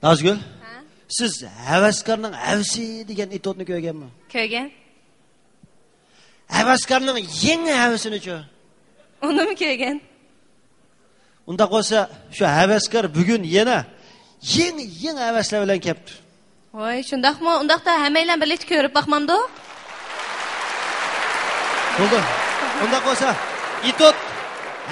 Nazgul, siz havaskorning avsi degan itotni ko'rganmi? Ko'rgan. Havaskorning yangi havasini-chi? Unimi ko'rgan. Unda qolsa, shu havaskor bugun yana yangi havaslar bilan kelibdi. Voy, shundaqmi? Undaqda hammanglar birlikda ko'rib boqmamdi. Bo'ldi. Unda qolsa, itot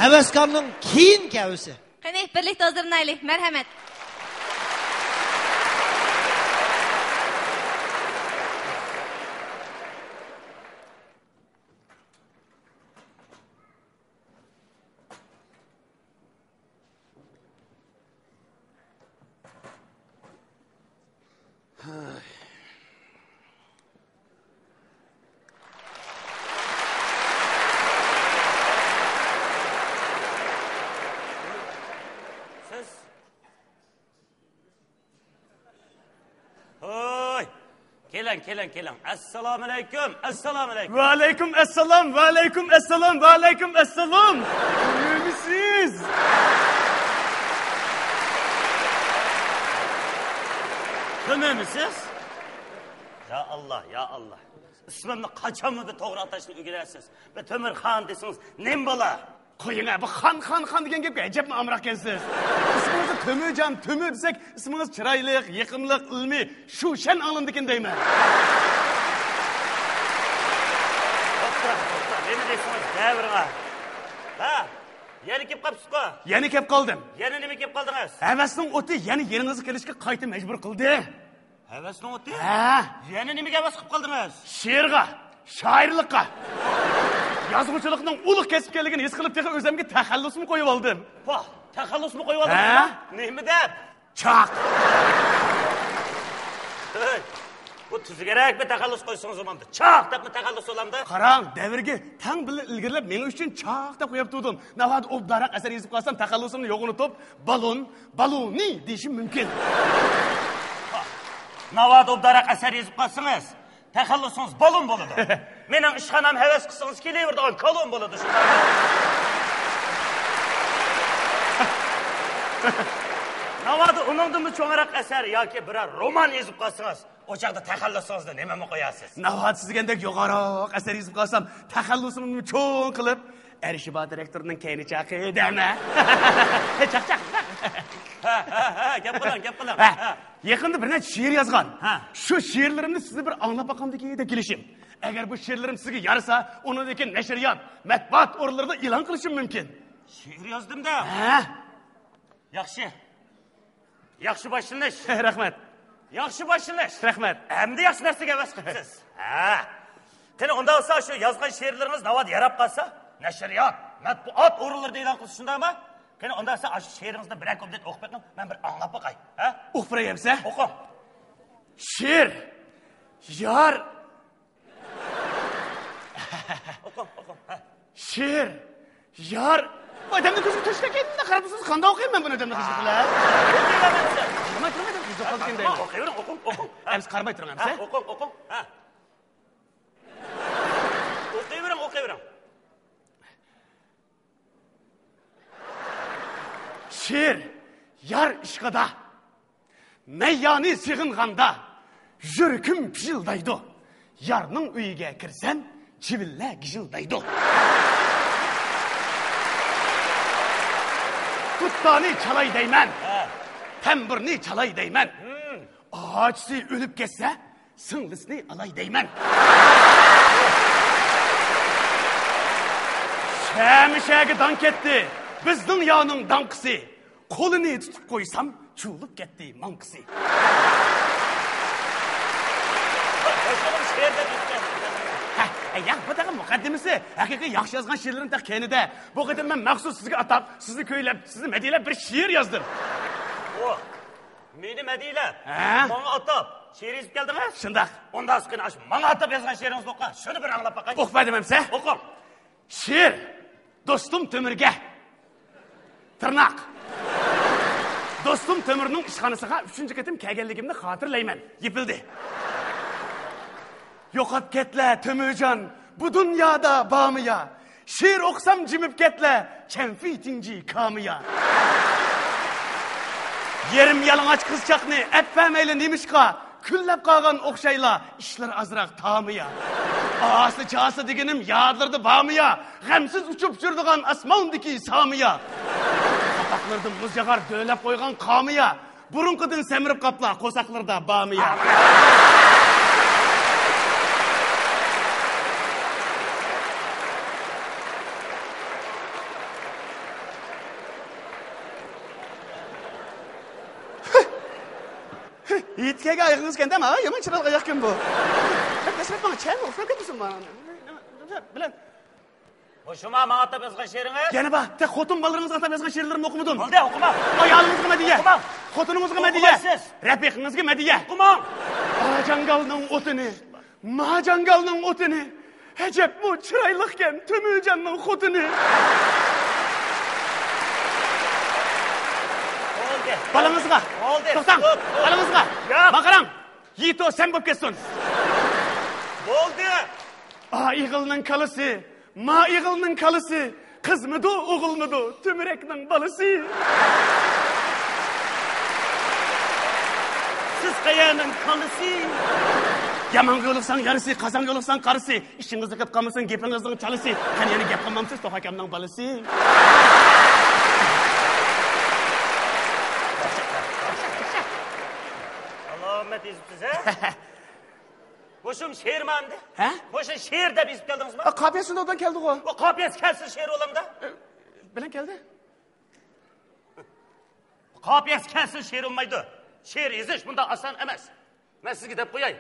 havaskorning keyin kavisi. Qani, birlikda hozirlanaylik. Marhamat. Keling. Assalomu alaykum. Va alaykum assalom. Kimisiz? Kimisiz? Ya Allah. İsmimni qachonmi bir to'g'ri atashni o'rganasiz. Bir Temirxon desiniz, nem bo'la? Qo'ying, bu xon degan gapga ajabmi amroq ekansiz. Ismingizni Temurjon, Temur desak, ismingiz chiroyli, yiqimli, ilmiy, shu shan olindikin deyman. Nima deysiz? Davringa. Ha? Yana kelib qolibsiz-ku? Yana kelib qoldim. Yana nima kelib qoldingiz? Havasning o'ti yana yeringizga kelishga qayta majbur qildi. Havasning o'ti? Ha. Yana nimaga havas qilib qoldingiz? She'rga, shoirlikqa. Yozuvchilikning ulug' kasbkeligini his qilib, o'zimga taxallusni qo'yib oldim. Voh, taxallusni qo'yib oldingizmi? Nima deb? Choq. Bu tuzgarak bir taxallus qo'ysangiz bo'lmadi. Choq deb taxallus olamda. Qarang, davrga tang bilan ilgirlab, men uchun choq deb qo'yib turdim. Navod obdarak asar yozib qolsam, taxallusimni yo'q unutib, baloni deyishim mumkin. Navod obdarak asar yozib qolsangiz, taxallusingiz balon bo'ladi. Mening ishxonam havas qilsangiz kelaverdi, kolon bo'ladi shunda. Navod uningdan cho'ngroq asar yoki biror roman yozib qolsangiz, o'chaqda taxallusingizda nima qo'yasiz? Navod sizgandek yo'g'aroq asar yozib qolsam, taxallusimni cho'ng qilib, Erishibot direktorining kayni chaqi dema. Chaq. Gap qiling. Yaqinda bir necha she'r yozgan. Shu she'rlarimni sizni bir anglab boqamdiki deb kelishim. Agar bu she'rlarim sizga yarasa, unidagi nashriyot, matbuot o'rinlarida e'lon qilishim mumkin. She'r yozdim-da. Yaxshi. Yaxshi boshlash. Rahmat. Yaxshi boshlash. Rahmat. Endi yaxshi narsaga vas qilibsiz. Qani unda olsa shu yozgan she'rlaringiz navod yarab qolsa, nashriyot, matbuot o'rinlarida e'lon qilish shundaymi? Qani unda olsa shu she'ringizni bir komplet o'qib bering, men bir anglab boqay. O'qib berayapsiz? O'qing. She'r. Yar. O'qing. She'r. Yar. Odamni ko'ziga tashlaganda qarabsiz, qanday o'qiyman buni odamni ko'ziga qilib? O'qing. Ems qarmay turamiz, O'qing. O'qiyvering. She'r yar ishqida, mayyoni sig'inganda yurkim pishildaydi. Yarning uyiga kirsam, chivilla gijildaydi. Tuttani chalay deyman. Tamburni chalay deyman. Ağaçsi ölüp ketsa, singlisini alay deyman. Şamışaga dan ketdi. Bizning yoning danqisi. Qo'lini tutib qo'ysam, chuvilib ketdi manqisi. Bu da muqaddimasi, haqiqiy yaxshi yozgan she'rlarim taq kenida. Bu qadar men maxsus sizga atab, sizni ko'ylab, sizni madilab bir she'r yozdim. Meni madilab, menga atab she'r yozib keldingiz? Shundaq. Unda asqina menga atab yozgan she'ringizni o'qing. Shuni bir anglab boqay. O'qimadim hamsa? O'qing. She'r do'stim Temirga. Tirnoq. Do'stim Temirning ishxonasiga 3-qatim kelganligimni xotirlayman. Yipildi. Yo'qot ketla Temirjon, bu dunyoda bormiya. She'r o'qsam jimib ketla, chanfitinji komiya. Yerim yalang'och qizchaqni etpameyli nemishqa küllep qalgan o'xshayla ishlar azroq tamiya. Ağası çağısı diginim yağdırdı bamiya. G'amsiz uçup жүрdigan asmondiki samiya. Kapaklarda muz yağar dölep koygan kamiya. Burunqıdın semirip kapla qosaqlarda bamiya. Yitkega ayağınız kendi ama yaman çıralga yakın bu. Esmet bana çay mı? Ufak etmesin bana. Bilen. Hoşuma bana atıp yazgan şiiriniz. Gene bak, tek xotun ballarınızga atıp yazgan şiirlerimi okumadın. Oldu okuma. Ayağınızga mediye. Okumam. Xotununuzga mediye. Okumaysiz. Rafiqinizga mediye. Okumam. Ajangalның otini, majangalның otini. Hecep bu çıraylıkken Tümülcanның xotini. Oldu. Balаңызға. Oldu. Toxtaң. Stop. Balаңызға. Yok. Maqarang. Yito sen болып кетсін. Oldu. Iğılның kalısı, ma iğılның kalısı. Kız mıdı, oğul mıdı, tümüreknin balısı. Siz kayanın kalısı. Yaman yoluksan yarısı, kazan yoluksan karısı. İşinizi kıp kamışsın, gepinizin çalısı. Hani yani gep kalmamsız, tohakamның balısı. Allah'ım ezipsiz he? Boşum şiir mi andi? He? Boşun şiir de bizip geldiniz mi? Kapiyasında oradan geldi o. O kapiyası kelsin şiir olam da. Bilen geldi. Kapiyası kelsin şiir olmaydı. Şiir iziş bunda asan emas. Ben sizge dep koyayım.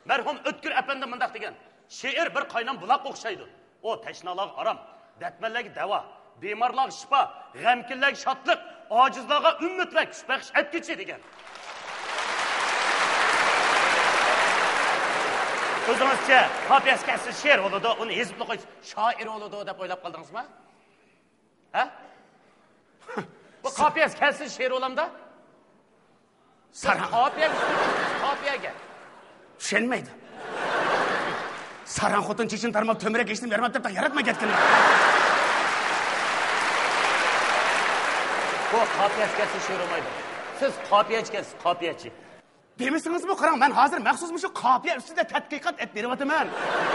Merhum Ötkür efendi mındak degen. Şiir bir kaynan bulak okşaydı. O teşnalag aram, detmelleg deva, bimarlag şifa, gemkilleg şatlık, acizlaga ümmit ve küsbek şetkiçi degen. O'zingizcha kopiyasi kelsin she'r bo'ladi, uni ezib qo'yish shoir bo'ladi deb o'ylab qoldingizmi? Ha? Bu kopiyasi kelsin she'r bo'lamda? Saran. Kopiyaga. Tushunmaydi. Saran xotin chechin tarmab to'mrak eshitib bermab deb yaratma ketgan. Bu kopiyasi kelsin she'r bo'lmaydi. Siz kopiyachi kelsiz, kopiyachi. Demisiniz mi qarang, ben hazır məxsus şu kapiya üstünde tədqiqat et berivatıman.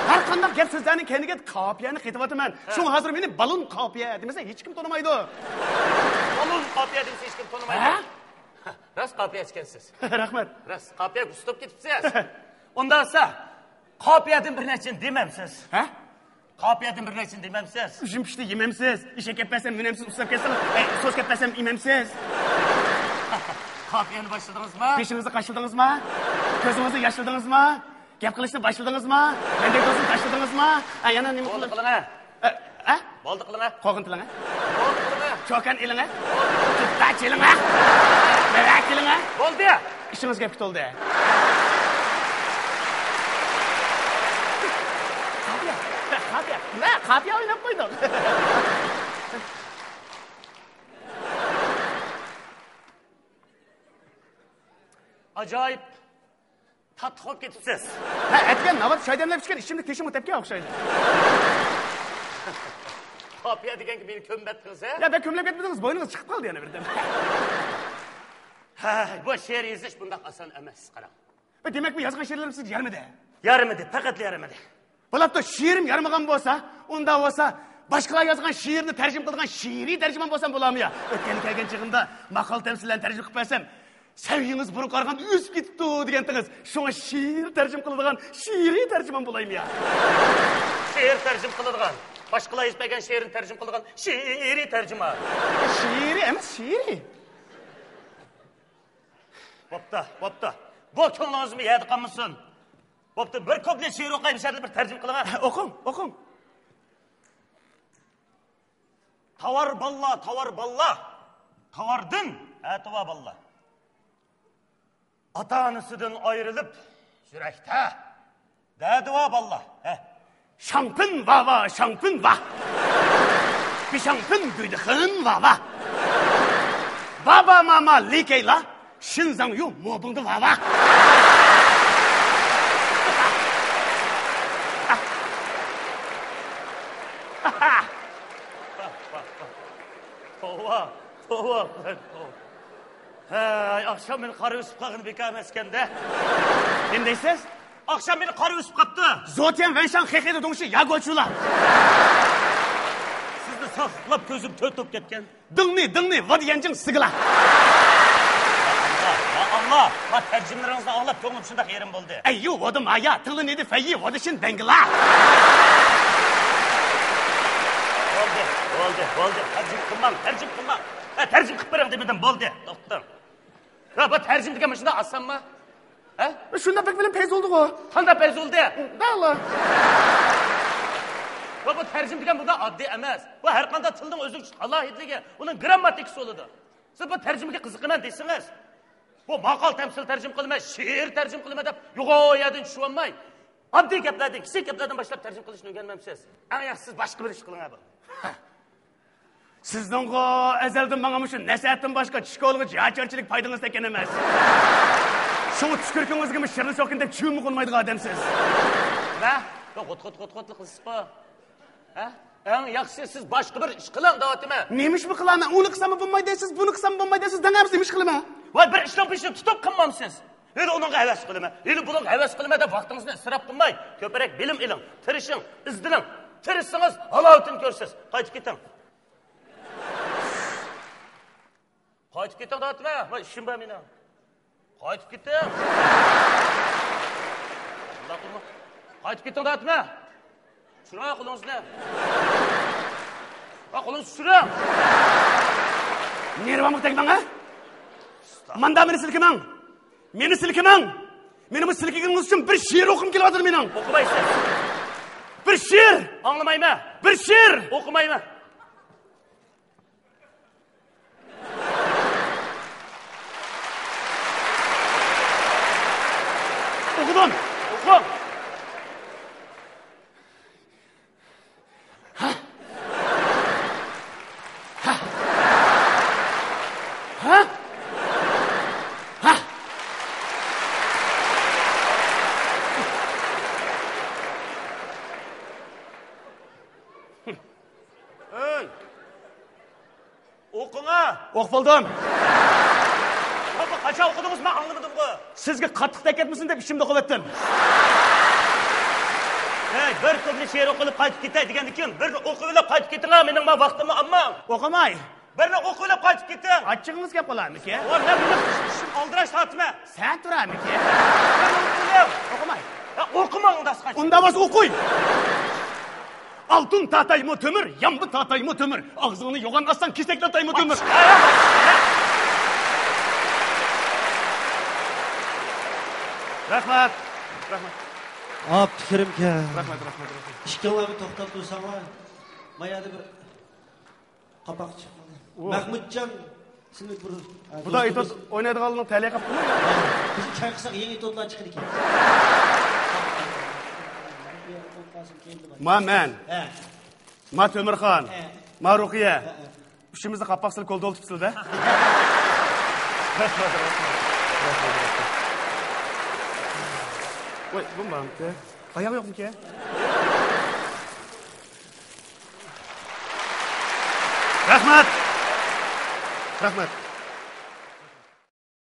Her qandaq gel sözlerinin kendiga kapiyani qetivatıman. Şun hazır meni balon kapiya demese hiç kim tanımaydı. Balon kopiya demese hiç kim tanımaydı. Ha? Ras kopiyachi kelsiz. Rahmat. Ras kopiya gustib ketibsiz. Ondasa kopiyadan bir nechini demamsiz. Ha? Kopiyadan bir nechini demamsiz. Üşüm pişti yememsiz. İşe ketmesem münemsiz, ustab ketsem, söz ketmesem imemsiz. Kopiyani başladınız mı? Peşinizi kaşıdınız mı? Gözünüzü yaşladınız mı? Gep kılıçını başladınız mı? Bende gözünü taşladınız mı? Yana ne Boldu mutlu? qılına. Ha? Boldu qılına. Qoğun tilına? Boldu qılına. Çokan iline? Tutta çiline? Merak iline? Boldu ya. İşiniz gep oldu. Kapiya. Ne? Kapiya oynap koydun. Acayip tatlı olib ketibsiz. Ha, etken navat çay demlep çıkan şimdi teşim tepki okşaydı. Kopiya degan ki beni kömbetdiniz he? Ya ben kömlep etmediniz, boynunuz çıkıp kaldı yani birden. Ha, bu she'r yezish bundoq oson emas, qarang. Demek bu yazgan şiirlerim siz yarmıdı. Yarımidi, faqat yarımidi. Bulapta şiirim yarmıgan bolsa, onda olsa başkalar yazgan şiirini tercüm kıldıgan şiiri tercüman bolsam bulamıyor. Ötken kelgen çığında makal temsilen tercüm kılıp versem, sevginiz burun qargan üz gittu degentiniz. Şuna şiir tercüm kıldıgan şiiri tercüman bulayım ya. She'r tercüm qiladigan, boshqalar yetmagan she'rni tercüm qiladigan she'riy tarjima. Şiiri emas şiiri. Bo'pti. Bu ko'nglingizni yedi qolmasin. Bo'pti, bir ko'plik she'r o'qiymiz, bir tercüm qilaman. Okun. Tavar balla. Tavardın, atuva balla. Ata-onasidan ayrılıp yürekte. Da'duva balla. Şampın vava, şampın va. Bir şampın güydüğün vava. Baba mama likeyla, şinzang yu mobundu vava. Tova. Akşam beni karı üsüp kalkın bekar meskende. Ne deysiz? Akşam beni karı üsüp kaptı. Zoten Venşan hekede donuşu yagoçular. Sizni saklap gözüm tötüp ketken. Dыңni, vadi yancın sıgıla. Ya Allah, ha tercümlerinizde ağlap köngüm şundak yerim buldu. Ayyu, vadi maya, tılı nedi feyi, vadi şin dengila. Oldu. Tercüm kılmam. Tercüm kıp beren demedim, boldu. Doktor. Ya bu tercüm degen şunda assam mı? Ha? Şunda pek bilen pez oldu o. Kanda pez oldu. Dağla. Bu tercüm degen burada addi emas. Bu her kanda tıldım özüm alohidligi, onun grammatikisi oludu. Siz bu tercümge kızıkınan deysiniz. Bu maqal temsil tercüm kılma, şiir tercüm kılma deb yugoyadın şu olmay. Addi geplerden, kichik geplerden başlap tercüm kılışını öğrenmemsiz. Siz başka bir iş kılın abi. Sizden o ezelden bana muşun nesehatten başka çikoğluğu cihaçörçülük paydınız teken emez. Şunu tükürkünüz gibi şırını sokun dep çığımı olmaydık adamsız. Ne? Qot kılsız bu. Ha? En yaxşı siz başka bir iş kılın davatime. Neymiş bu kılama? Onu kısa mı bulmayı deysiz, bunu kısa mı bulmayı deysiz, dana demiş kılama. Vay bir işlem peşini tutup kılmamsız. Hele onun heves kılma. Hele bunun heves kılma da vaktinizni israf kılmay. Köperek bilim ilin, tırışın, izdinin. Tırışsınız, halavutun görsiz. Qaytip ketin. Qaytip ketin davatime. Vay işim var meni. Qaytip ketin. Allah qilma. Qaytip ketin davatime. Şuraya kolunuzni. Ha kolunuzni tushiring. Nereye mı tekmen ha? Manda beni silkimang. Meni silkimang. Meni bu silkiginiz için bir şiir okum keladır mening. Okumaysiz. Bir şiir. Anlamayma. Bir şiir. Okumayma. Okudun. Oku. Okuna. Ok buldum. Baba kaça okudunuz ben anlamadım bu. Sizge qattiq teketmisin deb ishimda qo'yatdim. Hey, bir türlü şiir okulup qaytib ketay degan ekan. Birini o'qib qaytib ketinglar, mening ma vaqtimni amma. O'qimay. Birini o'qib qaytib keting. Achchig'ingiz gap qolarmiki? Voy, men buni aldirash tatma. Sen turamiki? Men o'qiyman. O'qimay. Ya o'qimang undasi qaytib. Unda bas o'qiy. Altın tatayımı tömür, yambı tatayımı tömür. Ağzını yoğan aslan kisek tatayımı tömür. Rahmat. Rahmat. Hop tükürümke. Rahmat. İşkalarını to'xtab tursanglar. Mayada bir qapoq chiqdi. Mahmudjon sizning bir Bu da itot oynaydiganlarning taliga qaptimi? Biz çay qilsak yangi itotlar chiqadi ekan. Men. He. Ma Tömürxon. He. Ma Ruqiya. Ishimizni qapoqsil qo'lda olibsizlar-da. Voy, bu mamki. Oyog'i yo'qmi-ki? Rahmat.